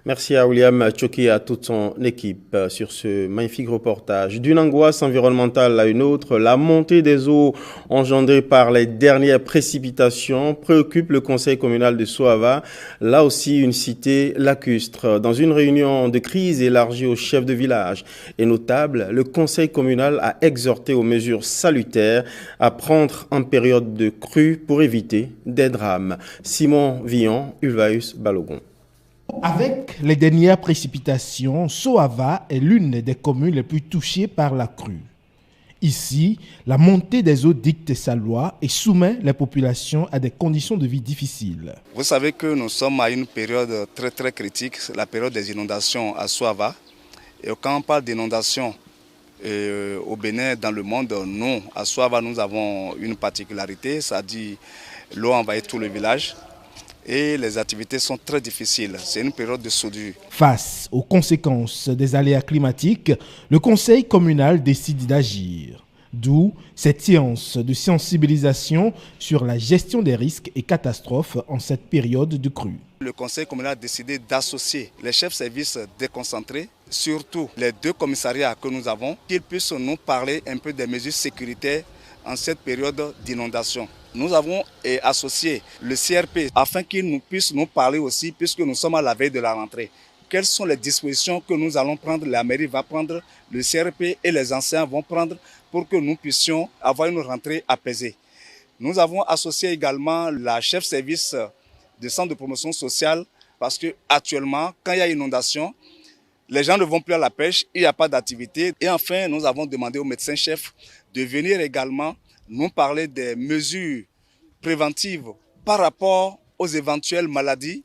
Merci à William Tchoki et à toute son équipe sur ce magnifique reportage. D'une angoisse environnementale à une autre, la montée des eaux engendrée par les dernières précipitations préoccupe le conseil communal de Soava, là aussi une cité lacustre. Dans une réunion de crise élargie aux chefs de village et notable, le conseil communal a exhorté aux mesures salutaires à prendre en période de crue pour éviter des drames. Simon Villon, Ulvaeus Balogun. Avec les dernières précipitations, Soava est l'une des communes les plus touchées par la crue. Ici, la montée des eaux dicte sa loi et soumet les populations à des conditions de vie difficiles. Vous savez que nous sommes à une période très critique, la période des inondations à Soava. Et quand on parle d'inondations au Bénin, dans le monde, nous, à Soava, nous avons une particularité, c'est-à-dire l'eau envahit tout le village. Et les activités sont très difficiles. C'est une période de soudure. Face aux conséquences des aléas climatiques, le conseil communal décide d'agir. D'où cette séance de sensibilisation sur la gestion des risques et catastrophes en cette période de crue. Le conseil communal a décidé d'associer les chefs de service déconcentrés, surtout les 2 commissariats que nous avons, qu'ils puissent nous parler un peu des mesures sécuritaires en cette période d'inondation. Nous avons associé le CRP afin qu'il puisse nous parler aussi, puisque nous sommes à la veille de la rentrée. Quelles sont les dispositions que nous allons prendre, la mairie va prendre, le CRP et les anciens vont prendre pour que nous puissions avoir une rentrée apaisée. Nous avons associé également la chef-service de centre de promotion sociale parce qu'actuellement, quand il y a inondation, les gens ne vont plus à la pêche, il n'y a pas d'activité. Et enfin, nous avons demandé au médecin-chef de venir également nous parler des mesures préventives par rapport aux éventuelles maladies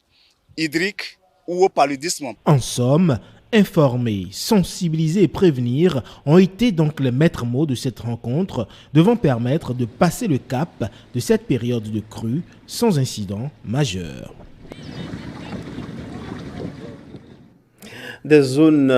hydriques ou au paludisme. En somme, informer, sensibiliser et prévenir ont été donc les maîtres mots de cette rencontre, devant permettre de passer le cap de cette période de crue sans incident majeur. Des zones